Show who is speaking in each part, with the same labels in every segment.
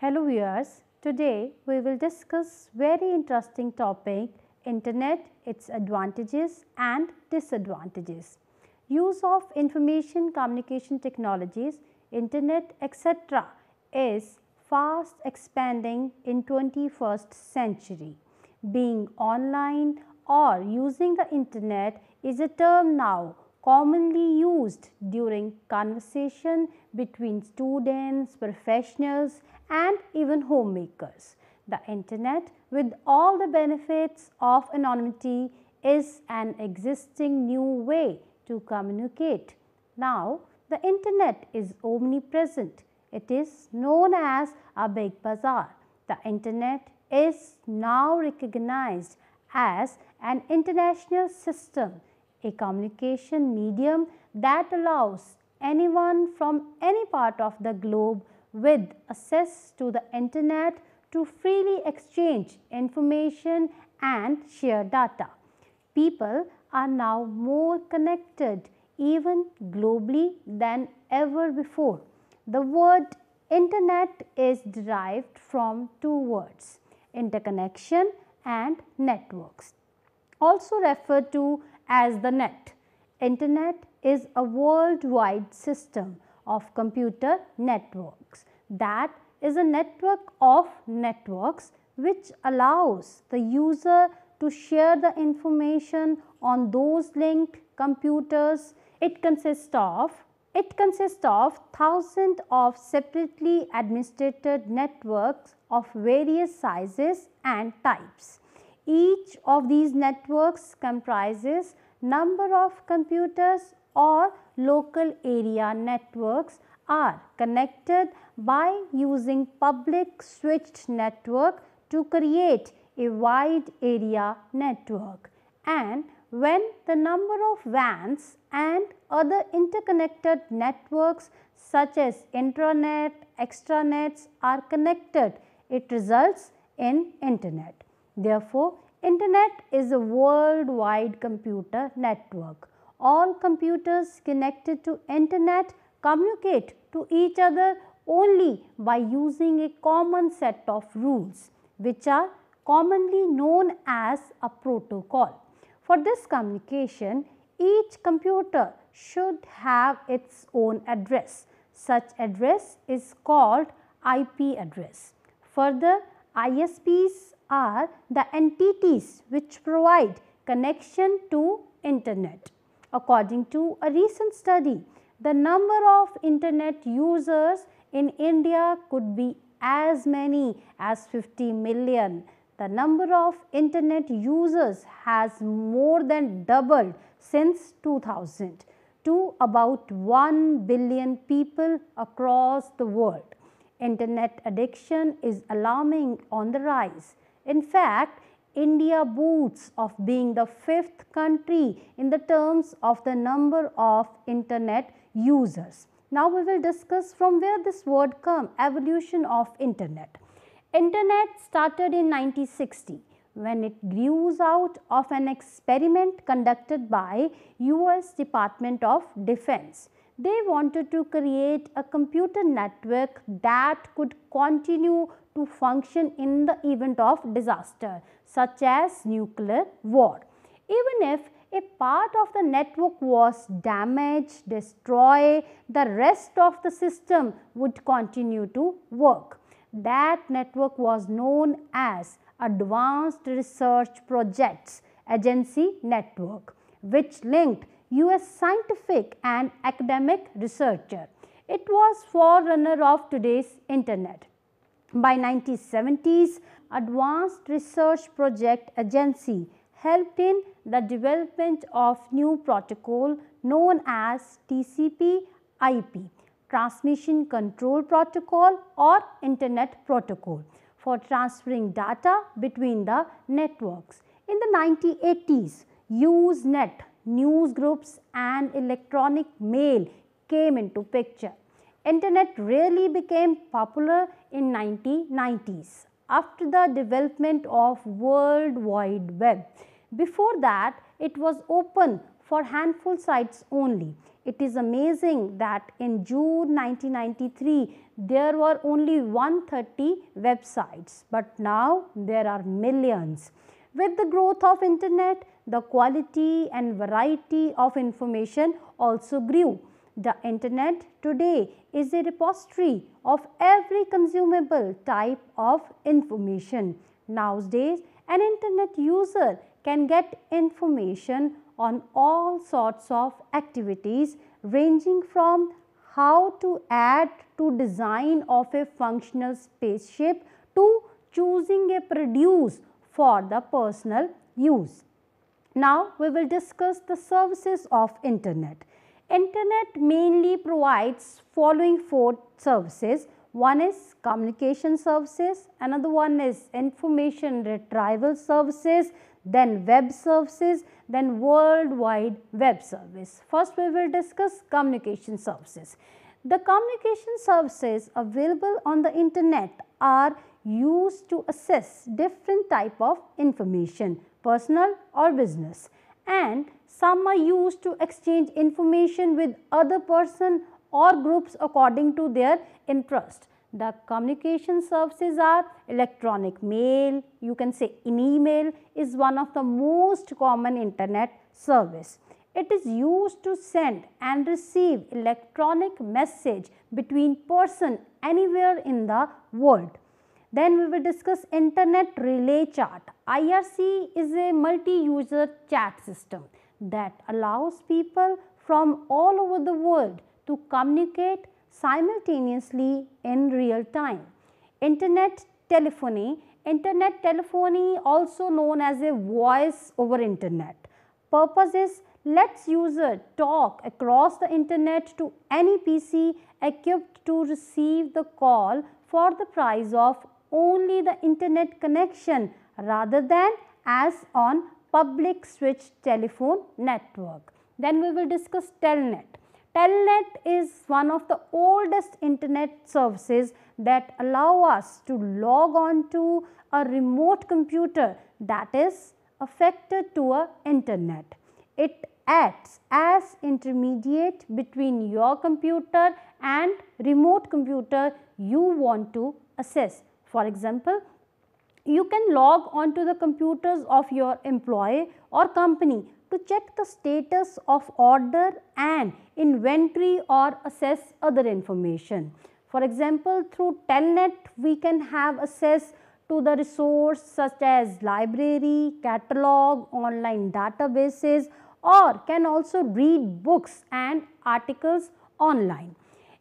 Speaker 1: Hello viewers, today we will discuss very interesting topic, Internet, its advantages and disadvantages. Use of information communication technologies, Internet etc. is fast expanding in 21st century. Being online or using the Internet is a term now commonly used during conversation between students, professionals and even homemakers. The Internet, with all the benefits of anonymity, is an existing new way to communicate. Now, the Internet is omnipresent. It is known as a big bazaar. The Internet is now recognized as an international system, a communication medium that allows anyone from any part of the globe with access to the Internet to freely exchange information and share data. People are now more connected even globally than ever before. The word Internet is derived from two words, interconnection and networks, also referred to as the net. Internet is a worldwide system of computer networks that is a network of networks which allows the user to share the information on those linked computers. It consists of thousands of separately administered networks of various sizes and types. Each of these networks comprises number of computers or local area networks are connected by using public switched network to create a wide area network. And when the number of WANs and other interconnected networks such as intranet, extranets are connected, it results in Internet. Therefore, Internet is a worldwide computer network. All computers connected to Internet communicate to each other only by using a common set of rules, which are commonly known as a protocol. For this communication, each computer should have its own address. Such address is called IP address. Further, ISPs are the entities which provide connection to Internet. According to a recent study, the number of Internet users in India could be as many as 50 million. The number of Internet users has more than doubled since 2000 to about 1 billion people across the world. Internet addiction is alarming on the rise. In fact, India boasts of being the 5th country in the terms of the number of Internet users. Now we will discuss from where this word comes, evolution of Internet. Internet started in 1960 when it grew out of an experiment conducted by US Department of Defense. They wanted to create a computer network that could continue to function in the event of disaster such as nuclear war. Even if a part of the network was damaged, destroyed, the rest of the system would continue to work. That network was known as Advanced Research Projects Agency Network, which linked US scientific and academic researcher. It was forerunner of today's Internet. By 1970s, Advanced Research Project Agency helped in the development of new protocol known as TCP/IP, Transmission Control Protocol or Internet Protocol, for transferring data between the networks. In the 1980s, Usenet, newsgroups and electronic mail came into picture. Internet really became popular in 1990s after the development of World Wide Web. Before that, it was open for handful sites only. It is amazing that in June 1993 there were only 130 websites, but now there are millions. With the growth of internet, the quality and variety of information also grew. The internet today is a repository of every consumable type of information. Nowadays, an internet user can get information on all sorts of activities, ranging from how to add to design of a functional spaceship to choosing a produce for the personal use. Now we will discuss the services of internet. Internet mainly provides following 4 services. One is communication services, another one is information retrieval services, then web services, then World Wide Web service. First we will discuss communication services. The communication services available on the internet are used to access different type of information, personal or business, and some are used to exchange information with other person or groups according to their interest. The communication services are electronic mail, you can say email is one of the most common internet service. It is used to send and receive electronic message between person anywhere in the world. Then we will discuss internet relay chat. IRC is a multi-user chat system that allows people from all over the world to communicate simultaneously in real time. Internet telephony. Internet telephony, also known as a voice over internet. Purpose is lets user talk across the internet to any PC equipped to receive the call for the price of only the internet connection rather than as on public switch telephone network. Then we will discuss Telnet. Telnet is one of the oldest internet services that allow us to log on to a remote computer that is affected to a internet. It acts as intermediate between your computer and remote computer you want to access. For example, you can log on to the computers of your employee or company to check the status of order and inventory or access other information. For example, through Telnet we can have access to the resource such as library, catalog, online databases, or can also read books and articles online.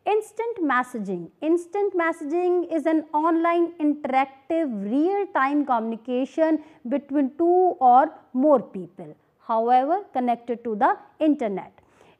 Speaker 1: Instant messaging. Instant messaging is an online interactive real-time communication between 2 or more people, however connected to the internet.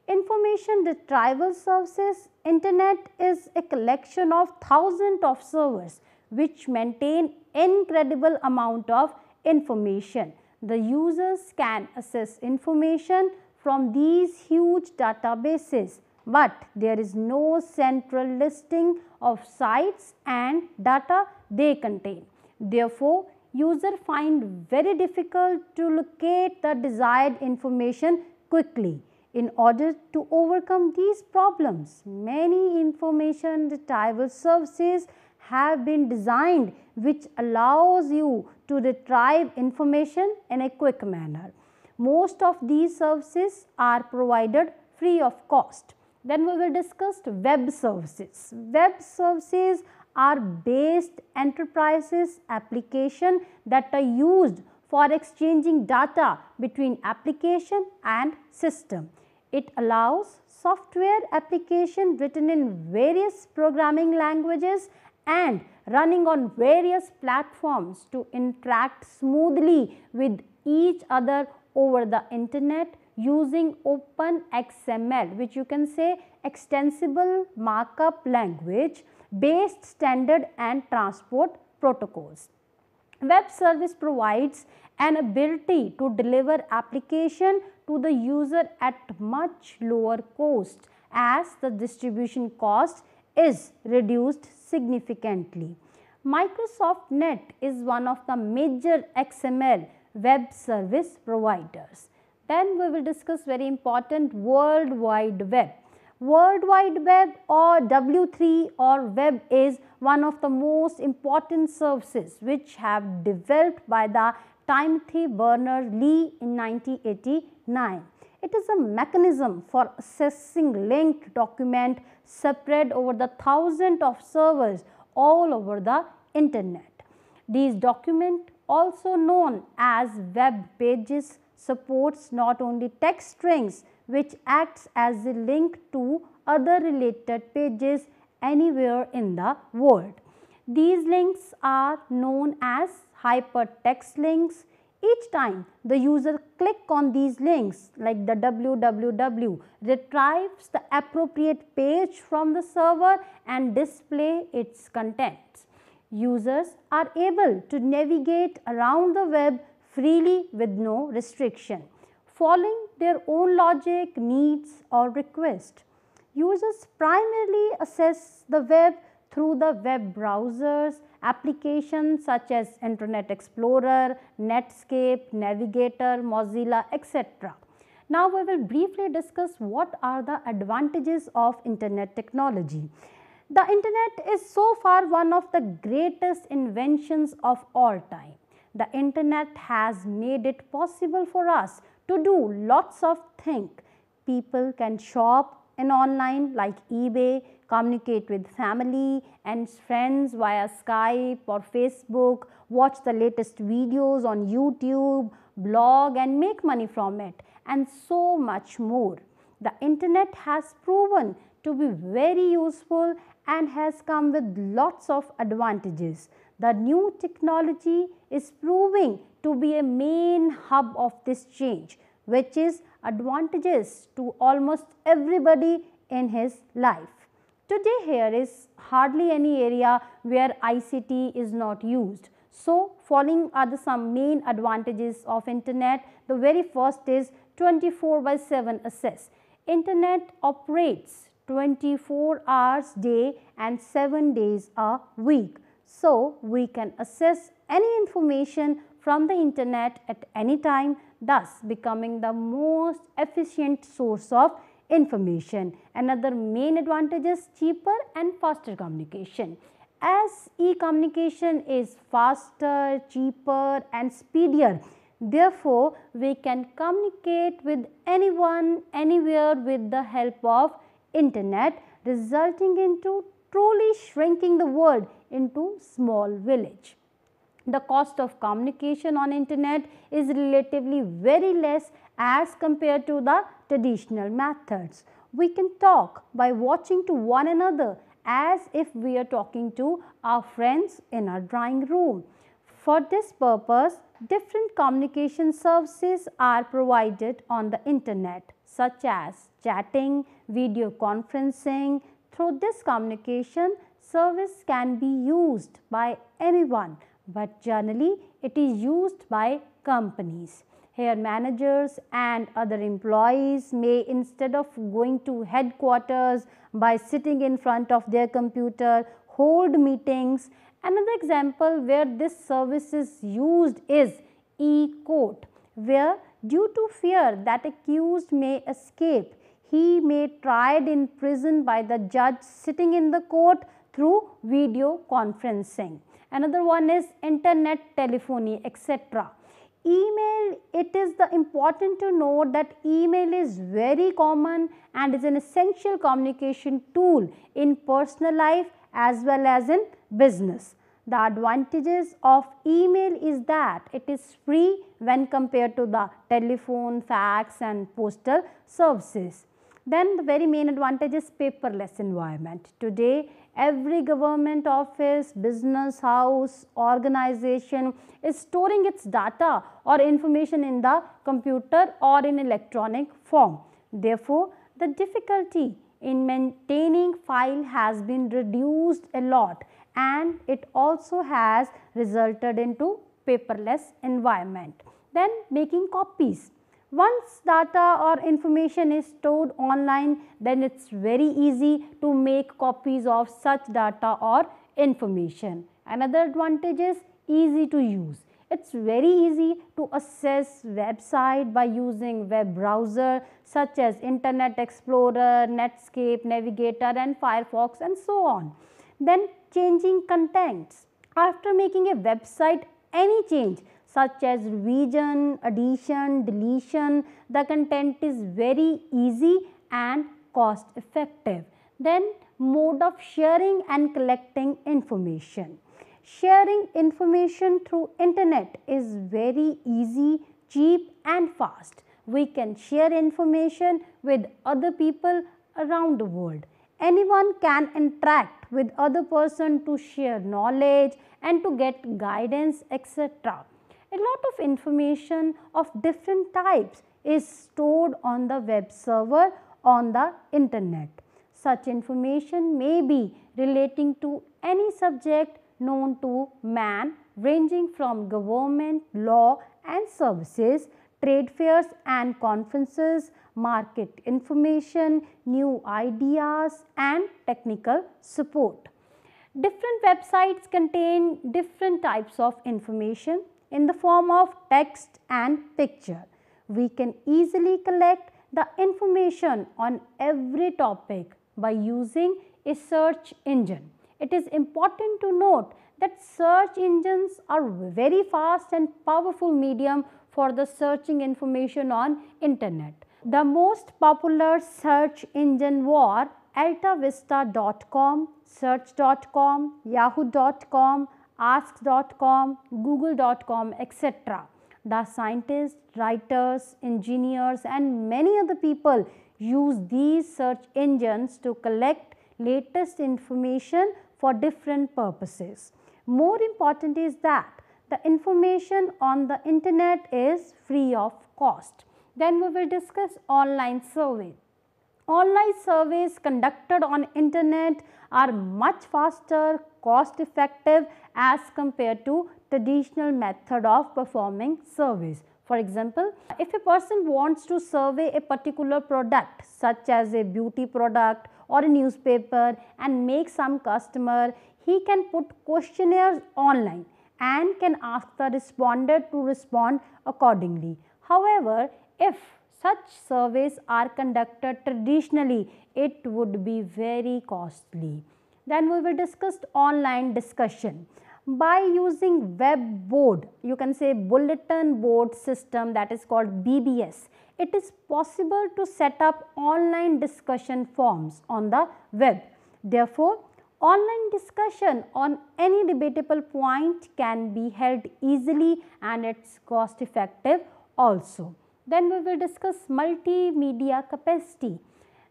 Speaker 1: Information retrieval services. Internet is a collection of thousands of servers which maintain incredible amount of information. The users can access information from these huge databases, but there is no central listing of sites and data they contain. Therefore, users find very difficult to locate the desired information quickly. In order to overcome these problems, many information retrieval services have been designed which allows you to retrieve information in a quick manner. Most of these services are provided free of cost. Then we will discuss web services. Web services are based enterprises applications that are used for exchanging data between application and system. It allows software application written in various programming languages and running on various platforms to interact smoothly with each other over the internet using open XML, which you can say extensible markup language based standard and transport protocols. Web service provides an ability to deliver application to the user at much lower cost as the distribution cost is reduced significantly. Microsoft Net is one of the major XML web service providers. Then we will discuss very important World Wide Web. World Wide Web or W3 or web is one of the most important services which have developed by the Timothy Berners-Lee in 1989. It is a mechanism for accessing linked document spread over the thousands of servers all over the internet. These documents, also known as web pages, supports not only text strings which acts as a link to other related pages anywhere in the world. These links are known as hypertext links. Each time the user click on these links like the www retrieves the appropriate page from the server and display its contents. Users are able to navigate around the web freely with no restriction, following their own logic, needs or request. Users primarily access the web through the web browsers, applications such as Internet Explorer, Netscape, Navigator, Mozilla, etc. Now we will briefly discuss what are the advantages of internet technology. The internet is so far one of the greatest inventions of all time. The internet has made it possible for us to do lots of things. People can shop in online like eBay, communicate with family and friends via Skype or Facebook, watch the latest videos on YouTube, blog and make money from it, and so much more. The internet has proven to be very useful and has come with lots of advantages. The new technology is proving to be a main hub of this change, which is advantageous to almost everybody in his life. Today here is hardly any area where ICT is not used. So following are the some main advantages of internet. The very first is 24/7 access. Internet operates 24 hours day and 7 days a week. So we can access any information from the internet at any time, thus becoming the most efficient source of information. Another main advantage is cheaper and faster communication. As e-communication is faster, cheaper and speedier, therefore we can communicate with anyone, anywhere with the help of internet, resulting into truly shrinking the world into small village. The cost of communication on internet is relatively very less as compared to the traditional methods. We can talk by watching to one another as if we are talking to our friends in our drawing room. For this purpose, different communication services are provided on the internet, such as chatting, video conferencing. Through this communication, service can be used by anyone, but generally it is used by companies. Here managers and other employees may, instead of going to headquarters by sitting in front of their computer, hold meetings. Another example where this service is used is e-court, where due to fear that accused may escape, he may tried in prison by the judge sitting in the court through video conferencing. Another one is internet telephony, etc. Email, it is the important to note that email is very common and is an essential communication tool in personal life as well as in business. The advantages of email is that it is free when compared to the telephone, fax and postal services. Then the very main advantage is paperless environment. Today, every government office, business house, organization is storing its data or information in the computer or in electronic form. Therefore, the difficulty in maintaining file has been reduced a lot, and it also has resulted into paperless environment. Then making copies. Once data or information is stored online, then it is very easy to make copies of such data or information. Another advantage is easy to use. It's very easy to access website by using web browser such as Internet Explorer, Netscape, Navigator and Firefox and so on. Then changing contents. After making a website, any change such as revision, addition, deletion, the content is very easy and cost effective. Then mode of sharing and collecting information. Sharing information through internet is very easy, cheap and fast. We can share information with other people around the world. Anyone can interact with other person to share knowledge and to get guidance, etc. A lot of information of different types is stored on the web server on the internet. Such information may be relating to any subject known to man, ranging from government, law and services, trade fairs and conferences, market information, new ideas and technical support. Different websites contain different types of information in the form of text and picture. We can easily collect the information on every topic by using a search engine. It is important to note that search engines are very fast and powerful medium for the searching information on internet. The most popular search engine were altavista.com, search.com, yahoo.com, ask.com, google.com, etc. The scientists, writers, engineers and many other people use these search engines to collect latest information for different purposes. More important is that the information on the internet is free of cost. Then we will discuss online survey. Online surveys conducted on internet are much faster, cost effective as compared to traditional method of performing surveys. For example, if a person wants to survey a particular product such as a beauty product or a newspaper and make some customer, he can put questionnaires online and can ask the respondent to respond accordingly. However, if such surveys are conducted traditionally, it would be very costly. Then we will discuss online discussion. By using web board, you can say bulletin board system, that is called BBS, it is possible to set up online discussion forums on the web. Therefore, online discussion on any debatable point can be held easily and it's cost effective also. Then we will discuss multimedia capacity.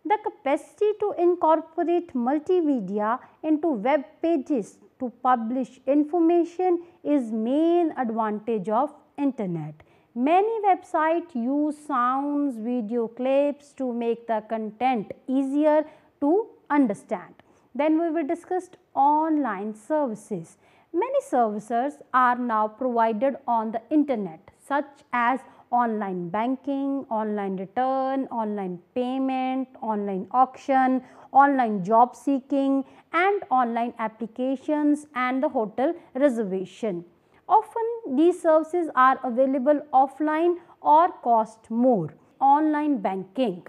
Speaker 1: The capacity to incorporate multimedia into web pages to publish information is main advantage of internet. Many websites use sounds, video clips to make the content easier to understand. Then we will discuss online services. Many services are now provided on the internet such as online banking, online return, online payment, online auction, online job seeking and online applications and the hotel reservation. Often these services are available offline or cost more. Online banking.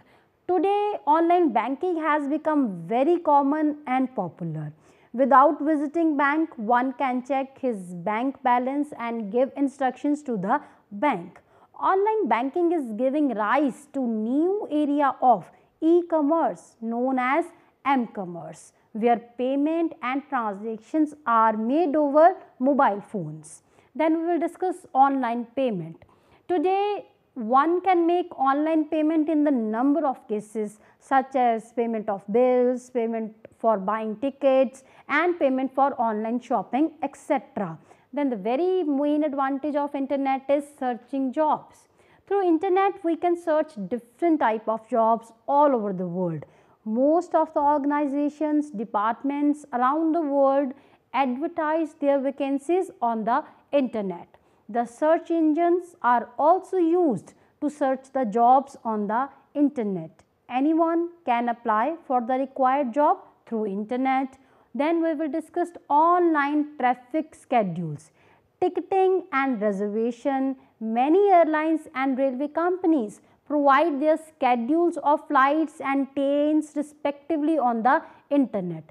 Speaker 1: Today online banking has become very common and popular. Without visiting bank, one can check his bank balance and give instructions to the bank. Online banking is giving rise to new area of e-commerce known as m-commerce, where payment and transactions are made over mobile phones. Then we will discuss online payment. Today, one can make online payment in the number of cases such as payment of bills, payment for buying tickets and payment for online shopping, etc. Then the very main advantage of internet is searching jobs. Through internet, we can search different type of jobs all over the world. Most of the organizations, departments around the world advertise their vacancies on the internet. The search engines are also used to search the jobs on the internet. Anyone can apply for the required job through internet. Then we will discuss online traffic schedules. ticketing and reservation. Many airlines and railway companies provide their schedules of flights and trains respectively on the internet.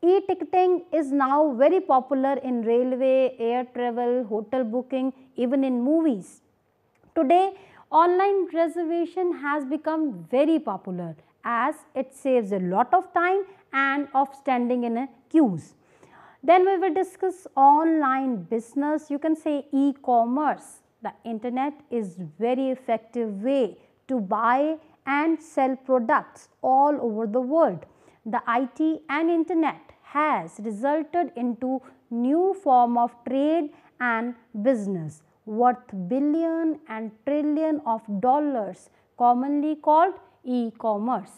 Speaker 1: E-ticketing is now very popular in railway, air travel, hotel booking, even in movies. Today, online reservation has become very popular as it saves a lot of time and of standing in a queues. Then we will discuss online business, you can say e-commerce. The internet is very effective way to buy and sell products all over the world. The IT and internet has resulted into new form of trade and business worth billion and trillion of dollars, commonly called e-commerce.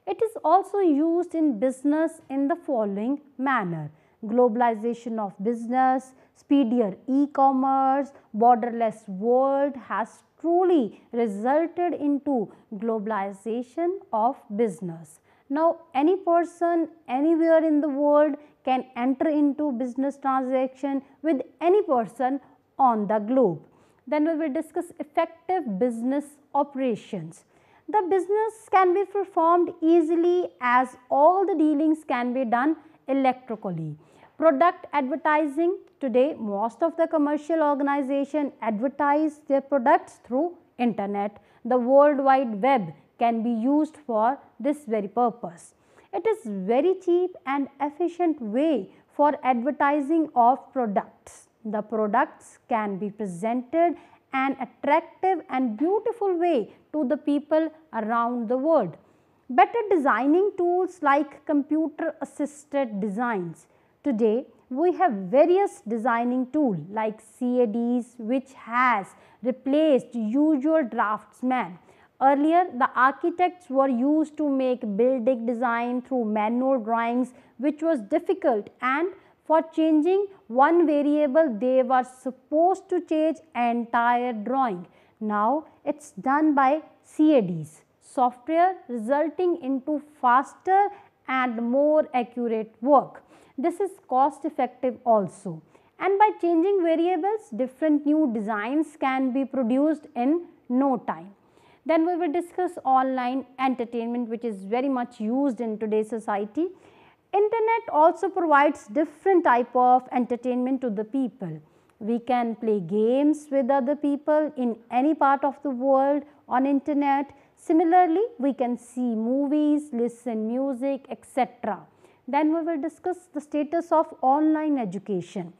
Speaker 1: It is also used in business in the following manner: globalization of business, speedier e-commerce, borderless world has truly resulted into globalization of business. Now, any person anywhere in the world can enter into business transaction with any person on the globe. Then we will discuss effective business operations. The business can be performed easily as all the dealings can be done electrically. Product advertising. Today, most of the commercial organizations advertise their products through internet. The World Wide Web can be used for this very purpose. It is very cheap and efficient way for advertising of products. The products can be presented an attractive and beautiful way to the people around the world. Better designing tools like computer assisted designs. Today, we have various designing tools like CADs which has replaced usual draftsmen. Earlier, the architects were used to make building design through manual drawings, which was difficult, and for changing one variable they were supposed to change entire drawing. Now, it's done by CADs software, resulting into faster and more accurate work. This is cost effective also, and by changing variables different new designs can be produced in no time. Then we will discuss online entertainment, which is very much used in today's society. Internet also provides different type of entertainment to the people. We can play games with other people in any part of the world on internet. Similarly, we can see movies, listen music, etc. Then we will discuss the status of online education.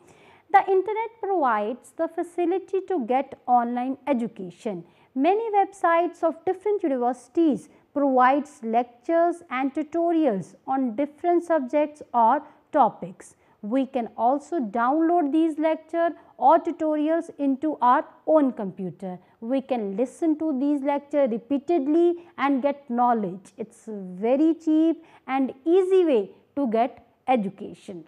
Speaker 1: The internet provides the facility to get online education. Many websites of different universities provides lectures and tutorials on different subjects or topics. We can also download these lectures or tutorials into our own computer. We can listen to these lectures repeatedly and get knowledge. It's a very cheap and easy way to get education.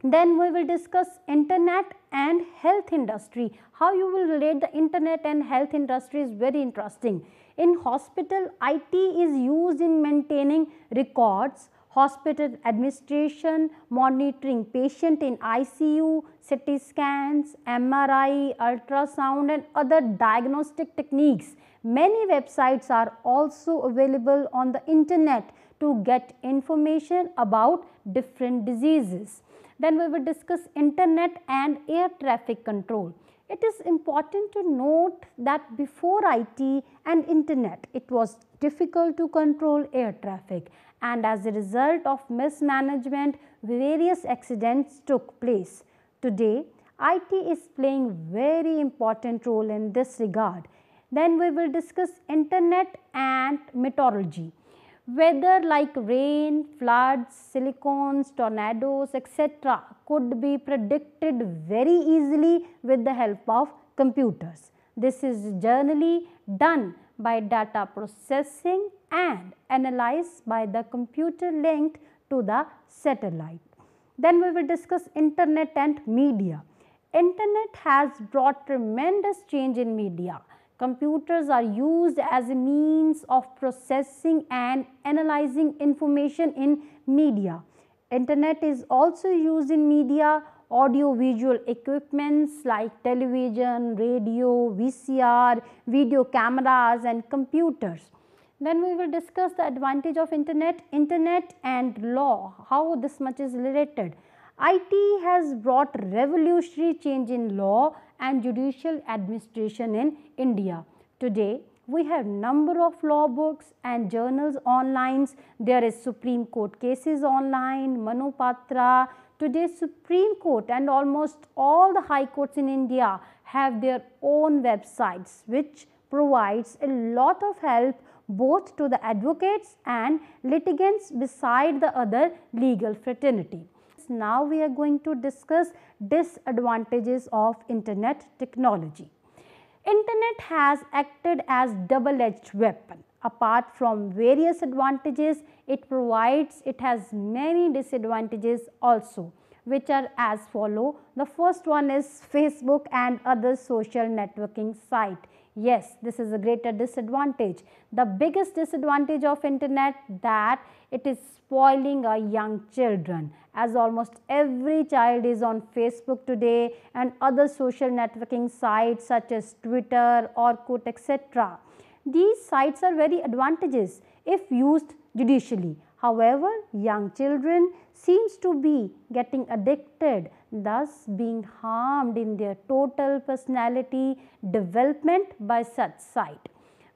Speaker 1: Then we will discuss internet and health industry. How you will relate the internet and health industry is very interesting. In hospital, IT is used in maintaining records, hospital administration, monitoring patient in ICU, CT scans, MRI, ultrasound and other diagnostic techniques. Many websites are also available on the internet to get information about different diseases. Then we will discuss internet and air traffic control. It is important to note that before IT and internet, it was difficult to control air traffic, and as a result of mismanagement, various accidents took place. Today, IT is playing very important role in this regard. Then we will discuss internet and meteorology. Weather like rain, floods, cyclones, tornadoes, etc. could be predicted very easily with the help of computers. This is generally done by data processing and analyzed by the computer linked to the satellite. Then we will discuss internet and media. Internet has brought tremendous change in media. Computers are used as a means of processing and analyzing information in media. Internet is also used in media audio-visual equipments like television, radio, VCR, video cameras and computers. Then we will discuss the advantage of internet and law, how this much is related. IT has brought revolutionary change in law and judicial administration in India. Today, we have number of law books and journals online. There is Supreme Court cases online, Manupatra. Today, Supreme Court and almost all the high courts in India have their own websites, which provides a lot of help both to the advocates and litigants beside the other legal fraternity. Now we are going to discuss disadvantages of internet technology. Internet has acted as double-edged weapon. Apart from various advantages it provides, it has many disadvantages also, which are as follow. The first one is Facebook and other social networking site. Yes, this is a greater disadvantage. The biggest disadvantage of internet that it is spoiling our young children, as almost every child is on Facebook today and other social networking sites such as Twitter, Orkut, etc. These sites are very advantageous if used judicially. However, young children seems to be getting addicted, thus being harmed in their total personality development by such site.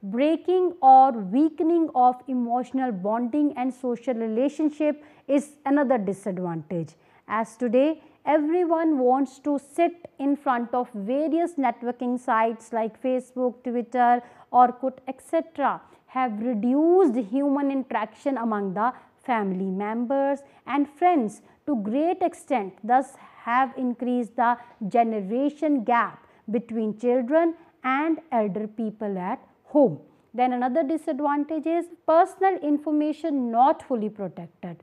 Speaker 1: Breaking or weakening of emotional bonding and social relationship is another disadvantage, as today everyone wants to sit in front of various networking sites like Facebook, Twitter, Orkut, etc. have reduced human interaction among the family members and friends to great extent, thus have increased the generation gap between children and elder people at home. Then another disadvantage is personal information not fully protected.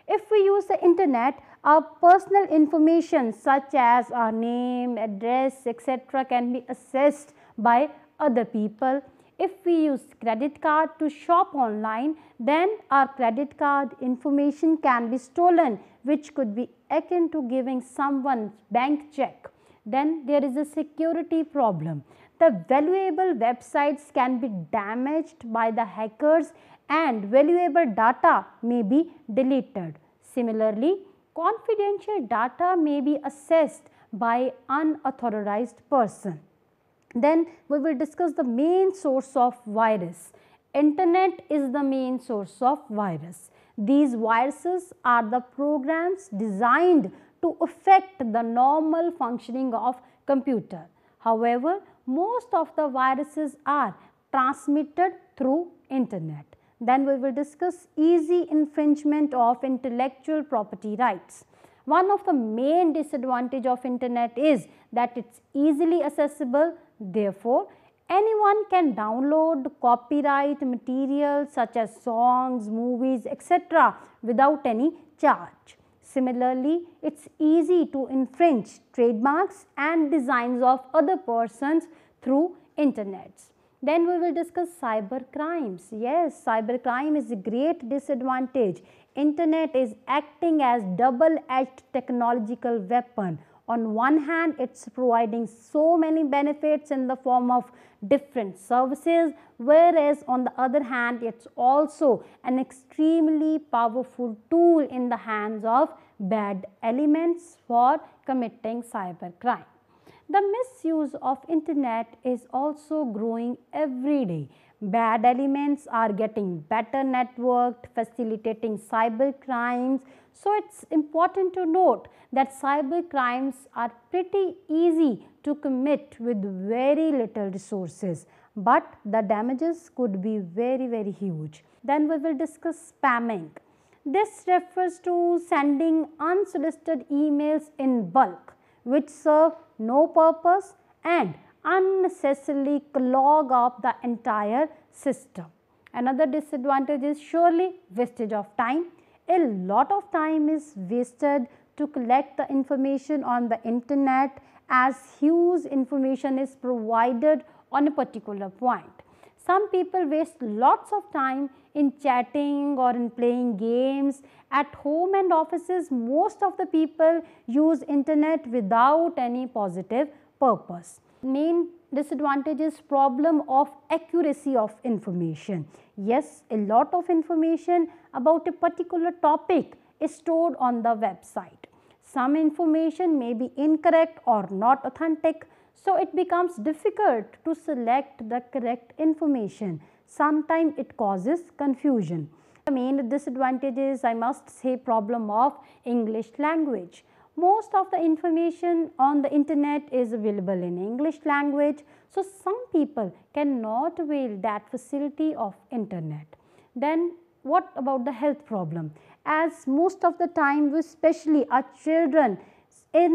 Speaker 1: If we use the internet, our personal information such as our name, address, etc. can be accessed by other people. If we use credit card to shop online, then our credit card information can be stolen, which could be akin to giving someone's bank check. Then there is a security problem. The valuable websites can be damaged by the hackers and valuable data may be deleted. Similarly, confidential data may be accessed by unauthorized person. Then we will discuss the main source of virus. Internet is the main source of virus. These viruses are the programs designed to affect the normal functioning of computer. However, most of the viruses are transmitted through internet. Then we will discuss easy infringement of intellectual property rights. One of the main disadvantage of internet is that it's easily accessible. Therefore, anyone can download copyright material such as songs, movies, etc. without any charge. Similarly, it's easy to infringe trademarks and designs of other persons through internets. Then we will discuss cyber crimes. Yes, cyber crime is a great disadvantage. Internet is acting as double-edged technological weapon. On one hand, it's providing so many benefits in the form of different services, whereas on the other hand, it's also an extremely powerful tool in the hands of bad elements for committing cyber crime. The misuse of internet is also growing every day. Bad elements are getting better networked, facilitating cyber crimes. So it's important to note that cyber crimes are pretty easy to commit with very little resources, but the damages could be very huge. Then we will discuss spamming. This refers to sending unsolicited emails in bulk, which serve no purpose and unnecessarily clog up the entire system. Another disadvantage is surely wastage of time. A lot of time is wasted to collect the information on the internet, as huge information is provided on a particular point. Some people waste lots of time in chatting or in playing games. At home and offices, most of the people use internet without any positive purpose. Main disadvantage is problem of accuracy of information. Yes, a lot of information about a particular topic is stored on the website. Some information may be incorrect or not authentic, so it becomes difficult to select the correct information. Sometimes it causes confusion. The main disadvantage is, I must say, problem of English language. Most of the information on the internet is available in English language, so some people cannot avail that facility of internet. Then what about the health problem? As most of the time, especially our children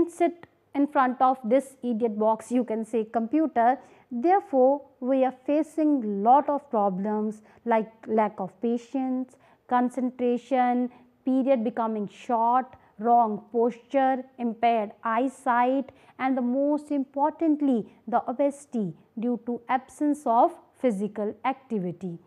Speaker 1: sit in front of this idiot box, you can say computer, therefore we are facing lot of problems like lack of patience, concentration, period becoming short, wrong posture, impaired eyesight, and the most importantly the obesity due to absence of physical activity.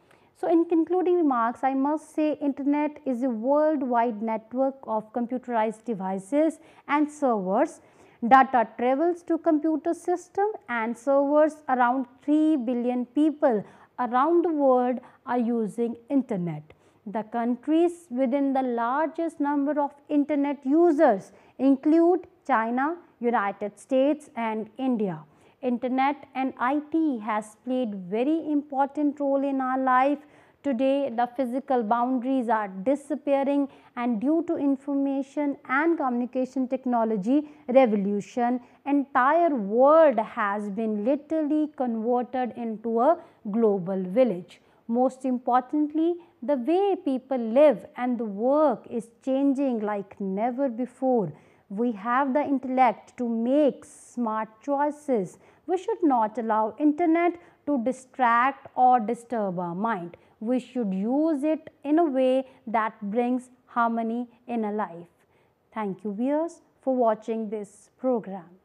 Speaker 1: So in concluding remarks, I must say internet is a worldwide network of computerized devices and servers. Data travels to computer system and servers. Around 3 billion people around the world are using internet. The countries within the largest number of internet users include China, United States and India. Internet and IT has played very important role in our life. Today the physical boundaries are disappearing, and due to information and communication technology revolution, entire world has been literally converted into a global village. Most importantly, the way people live and the work is changing like never before. We have the intellect to make smart choices. We should not allow internet to distract or disturb our mind. We should use it in a way that brings harmony in a life. Thank you, viewers, for watching this program.